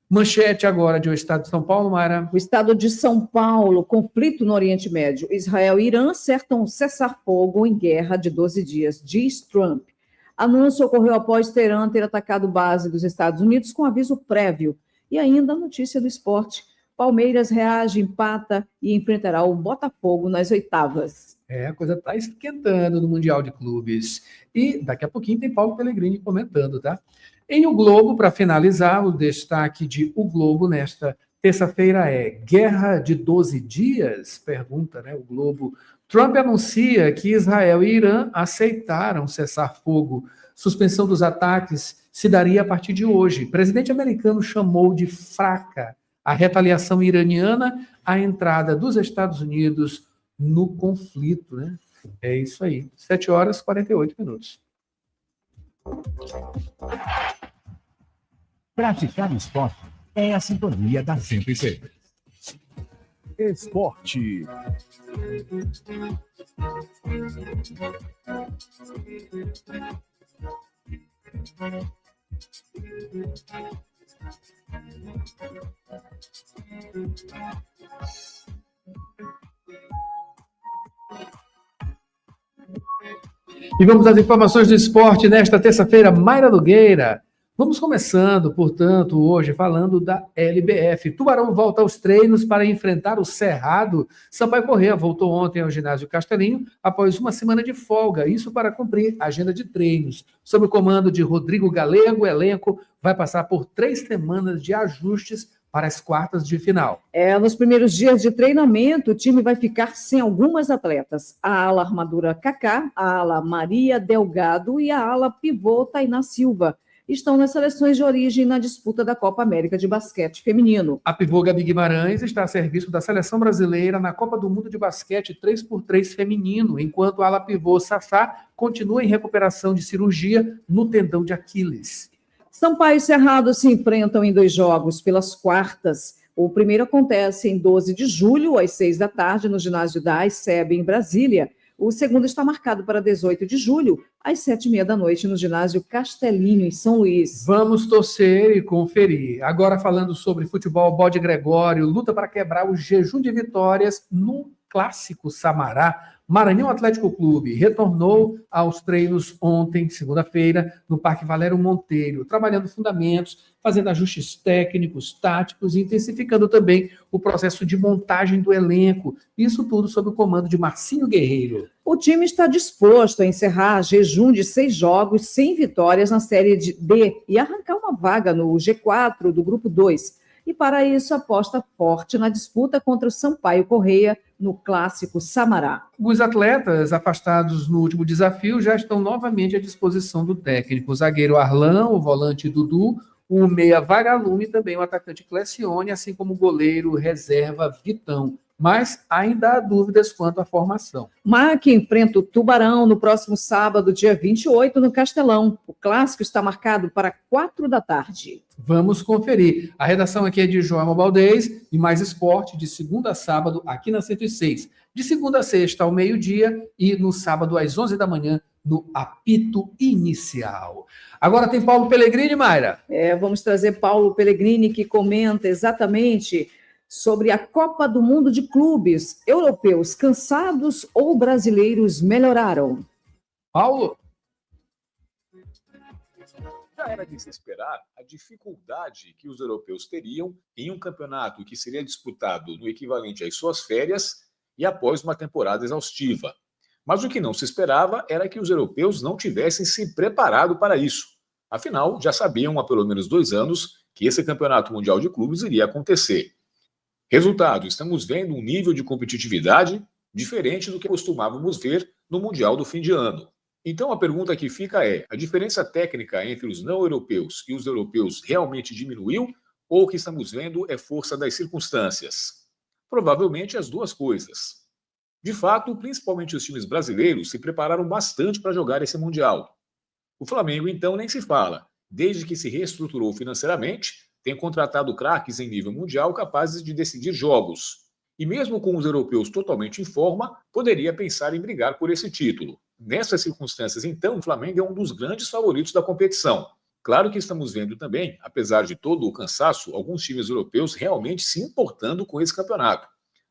Manchete agora de O Estado de São Paulo, Mara. O Estado de São Paulo, conflito no Oriente Médio. Israel e Irã acertam cessar-fogo em guerra de 12 dias, diz Trump. Anúncio ocorreu após Teherã ter atacado base dos Estados Unidos com aviso prévio. E ainda a notícia do esporte. Palmeiras reage, empata e enfrentará o Botafogo nas oitavas. A coisa está esquentando no Mundial de Clubes. E daqui a pouquinho tem Paulo Pellegrini comentando, tá? Em O Globo, para finalizar, o destaque de O Globo nesta terça-feira é Guerra de 12 dias? Pergunta, né? O Globo. Trump anuncia que Israel e Irã aceitaram cessar-fogo. Suspensão dos ataques se daria a partir de hoje. O presidente americano chamou de fraca a retaliação iraniana à entrada dos Estados Unidos no conflito, né? É isso aí. 7h48. Praticar esporte é a sintonia da 106. Esporte. E vamos às informações do esporte nesta terça-feira, Mayra Nogueira. Vamos começando, portanto, hoje falando da LBF. Tubarão volta aos treinos para enfrentar o Cerrado. Sampaio Corrêa voltou ontem ao ginásio Castelinho após uma semana de folga, isso para cumprir a agenda de treinos. Sob o comando de Rodrigo Galego, o elenco vai passar por 3 semanas de ajustes para as quartas de final. Nos primeiros dias de treinamento, o time vai ficar sem algumas atletas. A ala armadura Kaká, a ala Maria Delgado e a ala pivô Tainá Silva estão nas seleções de origem na disputa da Copa América de Basquete Feminino. A pivô Gabi Guimarães está a serviço da seleção brasileira na Copa do Mundo de Basquete 3x3 feminino, enquanto a ala pivô Sassá continua em recuperação de cirurgia no tendão de Aquiles. Sampaio e Cerrado se enfrentam em 2 jogos pelas quartas. O primeiro acontece em 12 de julho, às 6 da tarde, no ginásio da AICEB, em Brasília. O segundo está marcado para 18 de julho, às 7h30 da noite, no ginásio Castelinho, em São Luís. Vamos torcer e conferir. Agora falando sobre futebol, Bode Gregório luta para quebrar o jejum de vitórias no Clássico Samará. Maranhão Atlético Clube retornou aos treinos ontem, segunda-feira, no Parque Valério Monteiro, trabalhando fundamentos, fazendo ajustes técnicos, táticos e intensificando também o processo de montagem do elenco. Isso tudo sob o comando de Marcinho Guerreiro. O time está disposto a encerrar jejum de 6 jogos sem vitórias na Série D e arrancar uma vaga no G4 do Grupo 2. E para isso aposta forte na disputa contra o Sampaio Corrêa no Clássico Samará. Os atletas afastados no último desafio já estão novamente à disposição do técnico. O zagueiro Arlão, o volante Dudu, o meia Vagalume e também o atacante Clecione, assim como o goleiro reserva Vitão. Mas ainda há dúvidas quanto à formação. MAC enfrenta o Tubarão no próximo sábado, dia 28, no Castelão. O clássico está marcado para 4 da tarde. Vamos conferir. A redação aqui é de João Baldez e Mais Esporte, de segunda a sábado, aqui na 106. De segunda a sexta, ao meio-dia, e no sábado, às 11 da manhã, no apito inicial. Agora tem Paulo Pellegrini, Mayra. Vamos trazer Paulo Pellegrini, que comenta exatamente sobre a Copa do Mundo de Clubes. Europeus cansados ou brasileiros melhoraram? Paulo? Já era de se esperar a dificuldade que os europeus teriam em um campeonato que seria disputado no equivalente às suas férias e após uma temporada exaustiva. Mas o que não se esperava era que os europeus não tivessem se preparado para isso. Afinal, já sabiam há pelo menos 2 anos que esse campeonato mundial de clubes iria acontecer. Resultado, estamos vendo um nível de competitividade diferente do que costumávamos ver no Mundial do fim de ano. Então a pergunta que fica é, a diferença técnica entre os não-europeus e os europeus realmente diminuiu ou o que estamos vendo é força das circunstâncias? Provavelmente as duas coisas. De fato, principalmente os times brasileiros se prepararam bastante para jogar esse Mundial. O Flamengo, então, nem se fala. Desde que se reestruturou financeiramente, tem contratado craques em nível mundial capazes de decidir jogos. E mesmo com os europeus totalmente em forma, poderia pensar em brigar por esse título. Nessas circunstâncias, então, o Flamengo é um dos grandes favoritos da competição. Claro que estamos vendo também, apesar de todo o cansaço, alguns times europeus realmente se importando com esse campeonato.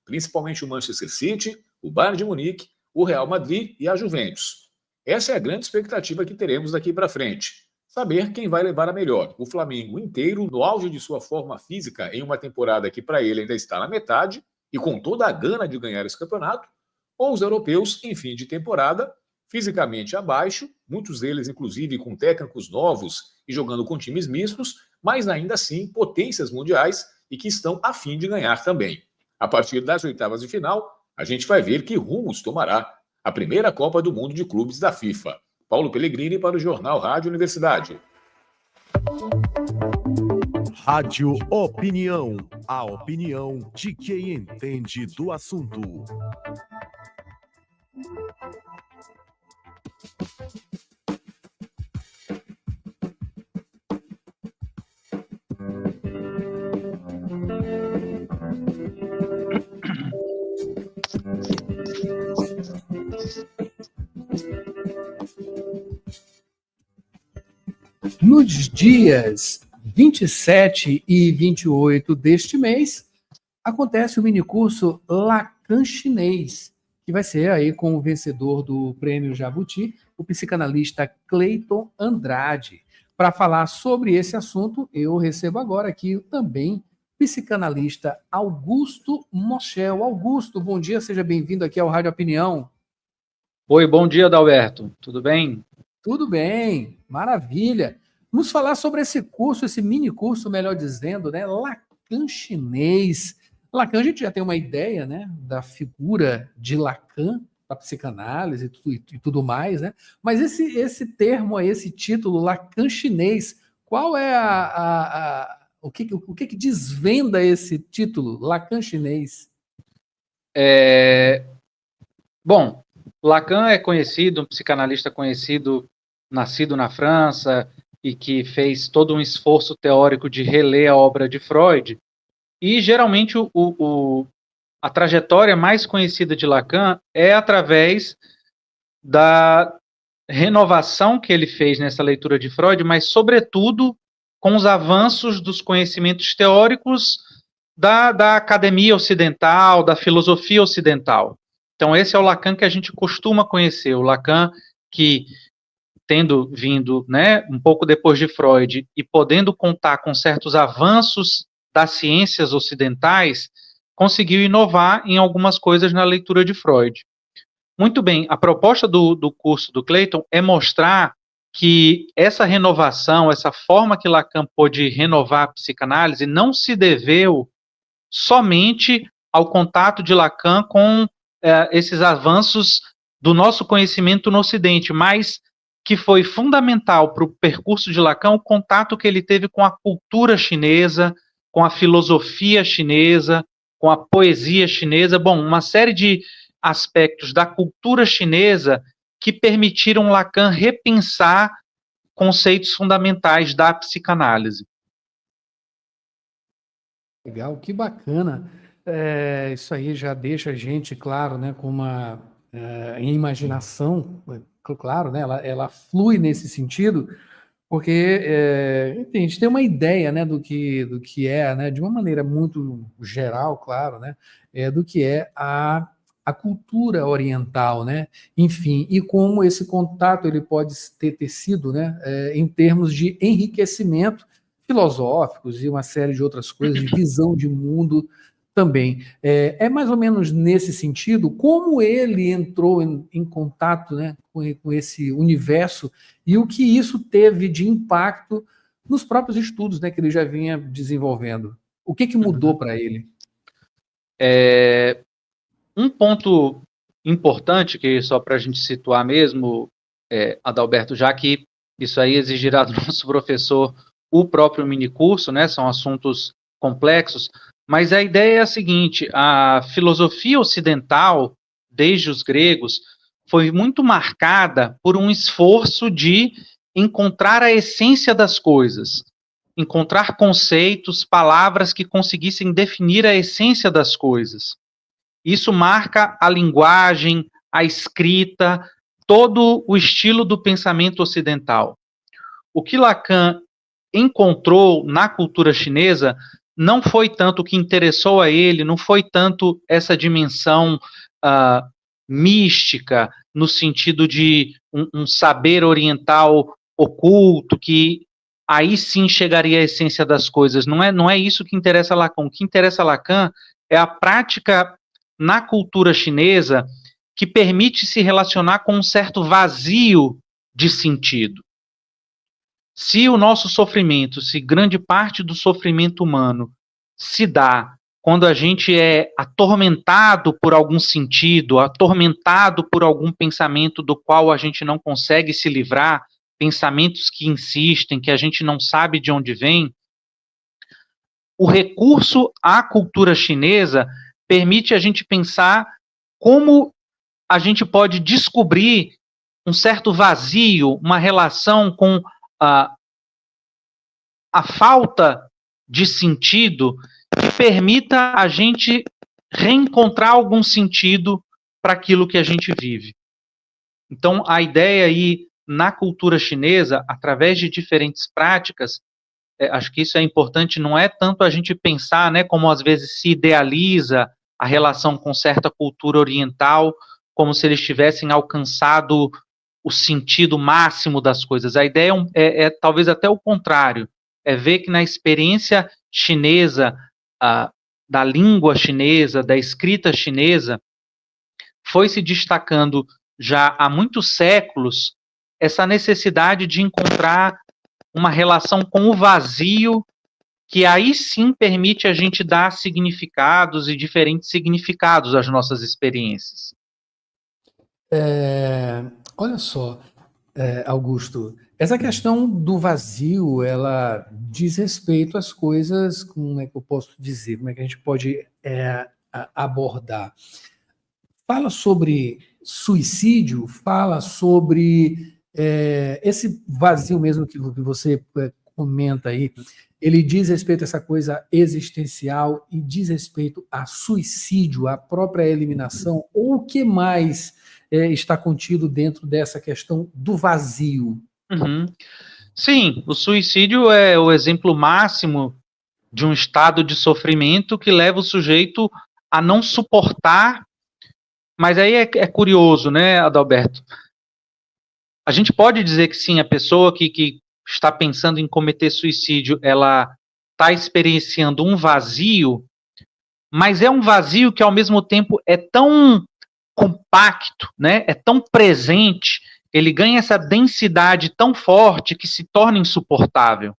Principalmente o Manchester City, o Bayern de Munique, o Real Madrid e a Juventus. Essa é a grande expectativa que teremos daqui para frente. Saber quem vai levar a melhor. O Flamengo inteiro, no auge de sua forma física, em uma temporada que para ele ainda está na metade, e com toda a gana de ganhar esse campeonato, ou os europeus em fim de temporada, fisicamente abaixo, muitos deles inclusive com técnicos novos e jogando com times mistos, mas ainda assim potências mundiais e que estão a fim de ganhar também. A partir das oitavas de final, a gente vai ver que rumos tomará a primeira Copa do Mundo de Clubes da FIFA. Paulo Pellegrini para o Jornal Rádio Universidade. Rádio Opinião. A opinião de quem entende do assunto. Nos dias 27 e 28 deste mês, acontece o minicurso Lacan Chinês, que vai ser aí com o vencedor do Prêmio Jabuti, o psicanalista Cleiton Andrade. Para falar sobre esse assunto, eu recebo agora aqui também psicanalista Augusto Moschel. Augusto, bom dia, seja bem-vindo aqui ao Rádio Opinião. Oi, bom dia, Adalberto. Tudo bem? Tudo bem, maravilha. Vamos falar sobre esse curso, esse mini curso, melhor dizendo, né? Lacan Chinês. Lacan, a gente já tem uma ideia, né, da figura de Lacan para psicanálise e tudo mais, né? Mas esse termo, esse título, Lacan Chinês, qual é o que desvenda esse título, Lacan Chinês? Bom, Lacan é conhecido, um psicanalista conhecido, nascido na França e que fez todo um esforço teórico de reler a obra de Freud. E, geralmente, a trajetória mais conhecida de Lacan é através da renovação que ele fez nessa leitura de Freud, mas, sobretudo, com os avanços dos conhecimentos teóricos da academia ocidental, da filosofia ocidental. Então, esse é o Lacan que a gente costuma conhecer, o Lacan que, tendo vindo, né, um pouco depois de Freud e podendo contar com certos avanços das ciências ocidentais, conseguiu inovar em algumas coisas na leitura de Freud. Muito bem, a proposta do curso do Clayton é mostrar que essa renovação, essa forma que Lacan pôde renovar a psicanálise não se deveu somente ao contato de Lacan com esses avanços do nosso conhecimento no Ocidente, mas que foi fundamental para o percurso de Lacan o contato que ele teve com a cultura chinesa, com a filosofia chinesa, com a poesia chinesa, bom, uma série de aspectos da cultura chinesa que permitiram Lacan repensar conceitos fundamentais da psicanálise. Legal, que bacana. Isso aí já deixa a gente, claro, né, com uma imaginação, claro, né, ela flui nesse sentido, porque a gente tem uma ideia, né, do que é, né, de uma maneira muito geral, claro, né, do que é a cultura oriental, né, enfim, e como esse contato ele pode ter sido, né, em termos de enriquecimento filosóficos e uma série de outras coisas, de visão de mundo também. É mais ou menos nesse sentido, como ele entrou em contato, né, com esse universo e o que isso teve de impacto nos próprios estudos, né, que ele já vinha desenvolvendo. O que mudou para ele? Um ponto importante, que só para a gente situar mesmo, Adalberto, já que isso aí exigirá do nosso professor o próprio minicurso, né, são assuntos complexos, mas a ideia é a seguinte: a filosofia ocidental, desde os gregos, foi muito marcada por um esforço de encontrar a essência das coisas, encontrar conceitos, palavras que conseguissem definir a essência das coisas. Isso marca a linguagem, a escrita, todo o estilo do pensamento ocidental. O que Lacan encontrou na cultura chinesa não foi tanto o que interessou a ele, não foi tanto essa dimensão mística, no sentido de um saber oriental oculto, que aí sim chegaria à essência das coisas. Não é isso que interessa a Lacan. O que interessa a Lacan é a prática na cultura chinesa que permite se relacionar com um certo vazio de sentido. Se o nosso sofrimento, se grande parte do sofrimento humano se dá quando a gente é atormentado por algum sentido, atormentado por algum pensamento do qual a gente não consegue se livrar, pensamentos que insistem, que a gente não sabe de onde vem, o recurso à cultura chinesa permite a gente pensar como a gente pode descobrir um certo vazio, uma relação com a falta de sentido que permita a gente reencontrar algum sentido para aquilo que a gente vive. Então, a ideia aí na cultura chinesa, através de diferentes práticas, acho que isso é importante, não é tanto a gente pensar, né, como às vezes se idealiza a relação com certa cultura oriental, como se eles tivessem alcançado o sentido máximo das coisas. A ideia é talvez até o contrário, é ver que na experiência chinesa, da língua chinesa, da escrita chinesa, foi se destacando já há muitos séculos essa necessidade de encontrar uma relação com o vazio, que aí sim permite a gente dar significados e diferentes significados às nossas experiências. Olha só, Augusto, essa questão do vazio, ela diz respeito às coisas, como é que eu posso dizer, como é que a gente pode abordar? Fala sobre suicídio, fala sobre esse vazio mesmo que você comenta aí, ele diz respeito a essa coisa existencial e diz respeito a suicídio, a própria eliminação, ou o que mais está contido dentro dessa questão do vazio? Sim, o suicídio é o exemplo máximo de um estado de sofrimento que leva o sujeito a não suportar. Mas aí é curioso, né, Adalberto? A gente pode dizer que sim, a pessoa que está pensando em cometer suicídio, ela está experienciando um vazio, mas é um vazio que ao mesmo tempo é tão compacto, né, é tão presente, ele ganha essa densidade tão forte que se torna insuportável.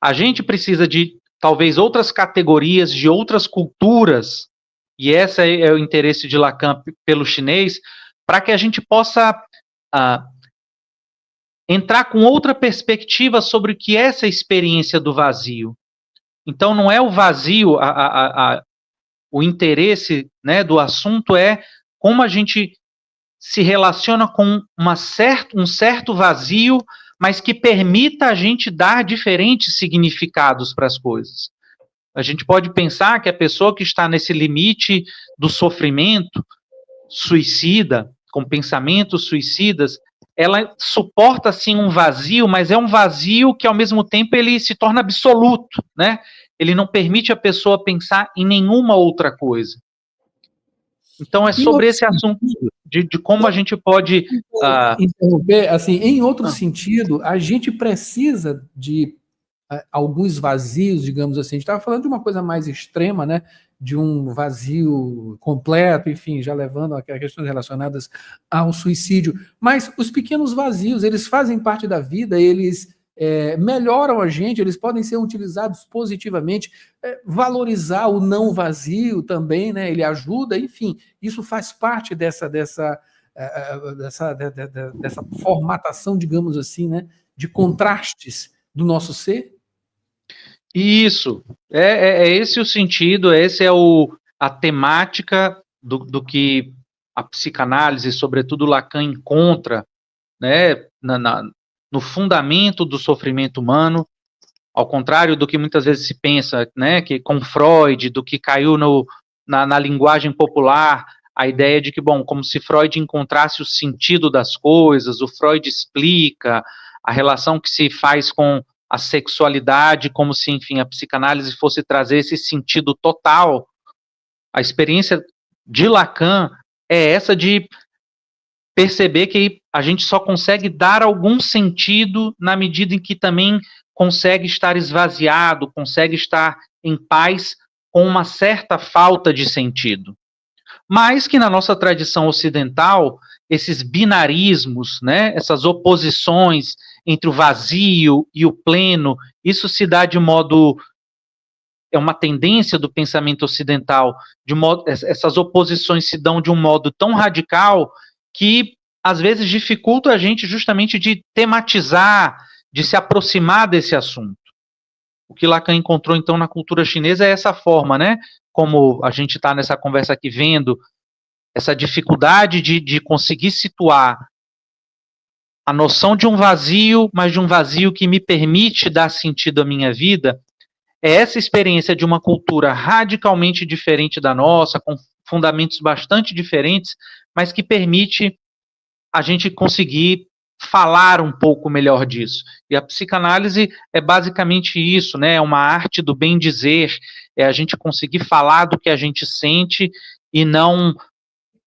A gente precisa de, talvez, outras categorias, de outras culturas, e esse é o interesse de Lacan pelo chinês, para que a gente possa entrar com outra perspectiva sobre o que é essa experiência do vazio. Então, não é o vazio, o interesse, né, do assunto é como a gente se relaciona com um certo vazio, mas que permita a gente dar diferentes significados para as coisas. A gente pode pensar que a pessoa que está nesse limite do sofrimento suicida, com pensamentos suicidas, ela suporta, sim, um vazio, mas é um vazio que, ao mesmo tempo, ele se torna absoluto, né? Ele não permite a pessoa pensar em nenhuma outra coisa. Então, é sobre esse assunto, de como a gente pode... interromper, assim, em outro sentido, a gente precisa de alguns vazios, digamos assim. A gente estava falando de uma coisa mais extrema, né? De um vazio completo, enfim, já levando a questões relacionadas ao suicídio. Mas os pequenos vazios, eles fazem parte da vida, eles melhoram a gente, eles podem ser utilizados positivamente, valorizar o não vazio também, né? Ele ajuda, enfim, isso faz parte dessa formatação, digamos assim, né? De contrastes do nosso ser. Isso, é esse o sentido, essa é a temática do que a psicanálise, sobretudo Lacan, encontra, né, no fundamento do sofrimento humano, ao contrário do que muitas vezes se pensa, né, que com Freud, do que caiu na linguagem popular, a ideia de que, bom, como se Freud encontrasse o sentido das coisas, o Freud explica a relação que se faz com a sexualidade, como se, enfim, a psicanálise fosse trazer esse sentido total. A experiência de Lacan é essa de perceber que a gente só consegue dar algum sentido na medida em que também consegue estar esvaziado, consegue estar em paz com uma certa falta de sentido. Mas que na nossa tradição ocidental, esses binarismos, né, essas oposições entre o vazio e o pleno, isso se dá de modo... É uma tendência do pensamento ocidental, essas oposições se dão de um modo tão radical que, às vezes, dificulta a gente justamente de tematizar, de se aproximar desse assunto. O que Lacan encontrou, então, na cultura chinesa é essa forma, né? Como a gente está nessa conversa aqui vendo, essa dificuldade de conseguir situar a noção de um vazio, mas de um vazio que me permite dar sentido à minha vida, é essa experiência de uma cultura radicalmente diferente da nossa, com fundamentos bastante diferentes, mas que permite a gente conseguir falar um pouco melhor disso. E a psicanálise é basicamente isso, né? É uma arte do bem dizer, é a gente conseguir falar do que a gente sente e não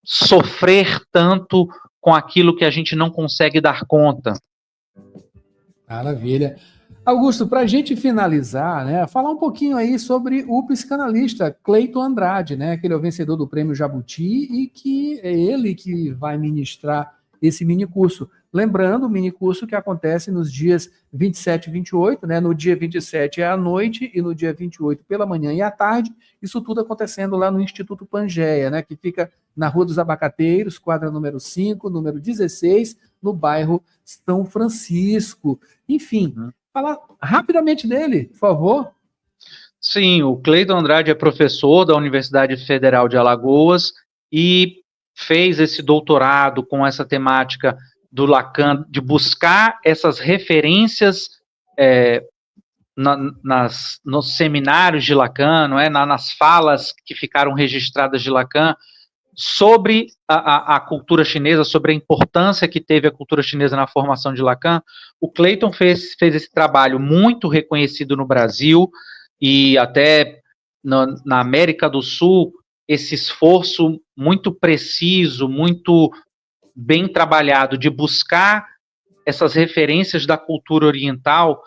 sofrer tanto com aquilo que a gente não consegue dar conta. Maravilha. Augusto, para a gente finalizar, né, falar um pouquinho aí sobre o psicanalista Cleiton Andrade, né, que ele é o vencedor do Prêmio Jabuti e que é ele que vai ministrar esse minicurso. Lembrando, o minicurso que acontece nos dias 27 e 28, né, no dia 27 é à noite e no dia 28 pela manhã e à tarde, isso tudo acontecendo lá no Instituto Pangeia, né, que fica na Rua dos Abacateiros, quadra número 5, número 16, no bairro São Francisco. Enfim, falar rapidamente dele, por favor. Sim, o Cleiton Andrade é professor da Universidade Federal de Alagoas e fez esse doutorado com essa temática do Lacan, de buscar essas referências nos seminários de Lacan, não é? Nas falas que ficaram registradas de Lacan, sobre a cultura chinesa, sobre a importância que teve a cultura chinesa na formação de Lacan. O Cleiton fez esse trabalho muito reconhecido no Brasil, e até na América do Sul, esse esforço muito preciso, muito bem trabalhado de buscar essas referências da cultura oriental.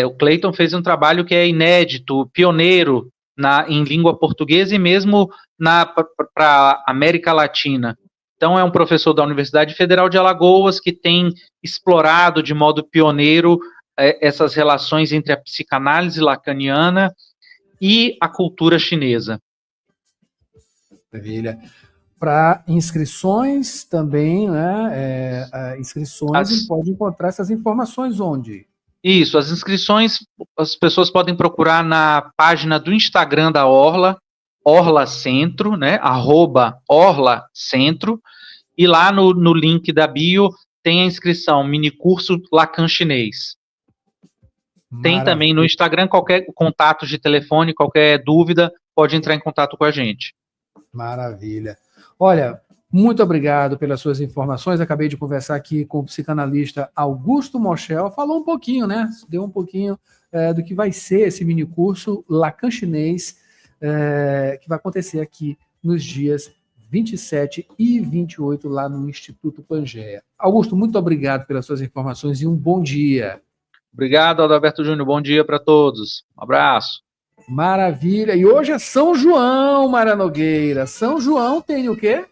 O Clayton fez um trabalho que é inédito, pioneiro em língua portuguesa e mesmo para a América Latina. Então, é um professor da Universidade Federal de Alagoas que tem explorado de modo pioneiro essas relações entre a psicanálise lacaniana e a cultura chinesa. Maravilha. Para inscrições também, né? Inscrições, pode encontrar essas informações onde? Isso, as inscrições as pessoas podem procurar na página do Instagram da Orla, Orla Centro, né? @Orla Centro, e lá no link da bio tem a inscrição minicurso Lacan chinês. Tem também no Instagram qualquer contato de telefone, qualquer dúvida, pode entrar em contato com a gente. Maravilha. Olha, muito obrigado pelas suas informações. Acabei de conversar aqui com o psicanalista Augusto Moschel. Falou um pouquinho, né? Deu um pouquinho do que vai ser esse minicurso Lacan chinês, que vai acontecer aqui nos dias 27 e 28, lá no Instituto Pangeia. Augusto, muito obrigado pelas suas informações e um bom dia. Obrigado, Adalberto Júnior. Bom dia para todos. Um abraço. Maravilha. E hoje é São João, Mara Nogueira. São João tem o quê?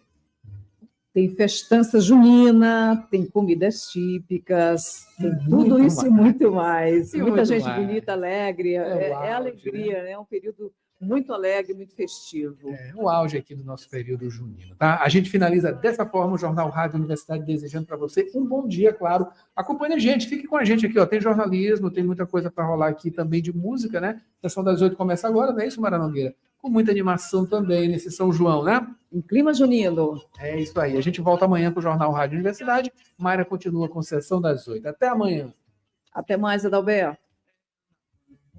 Tem festança junina, tem comidas típicas, tem tudo isso e muito mais. Muita gente bonita, alegre. É alegria, né? É um período muito alegre, muito festivo. O auge aqui do nosso período junino, tá? A gente finaliza dessa forma o Jornal Rádio Universidade, desejando para você um bom dia, claro. Acompanhe a gente, fique com a gente aqui, ó. Tem jornalismo, tem muita coisa para rolar aqui também de música, né? A sessão das 8 começa agora, não é isso, Mara Nogueira? Com muita animação também nesse São João, né? Em clima junino. É isso aí. A gente volta amanhã com o Jornal Rádio Universidade. Mayra continua com a sessão das 8. Até amanhã. Até mais, Adalberto.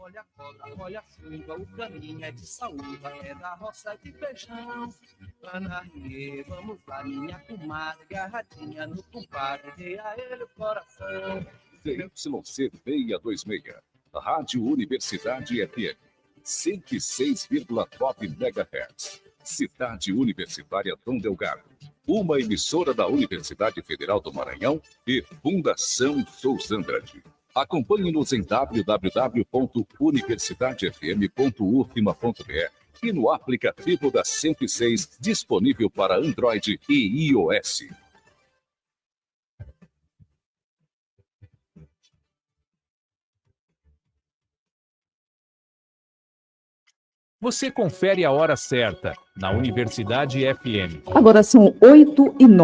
Olha a cobra, olha a fuga, o caminho é de saúva, é da roça de feijão. Anarie, vamos lá, minha comadre, agarradinha no compadre, dê a ele o coração. ZYC 626, Rádio Universidade FM, 106,9 MHz. Cidade Universitária Dom Delgado, uma emissora da Universidade Federal do Maranhão e Fundação Souza Andrade. Acompanhe-nos em www.universidadefm.ufma.br e no aplicativo da 106, disponível para Android e iOS. Você confere a hora certa na Universidade FM. Agora são 8h09.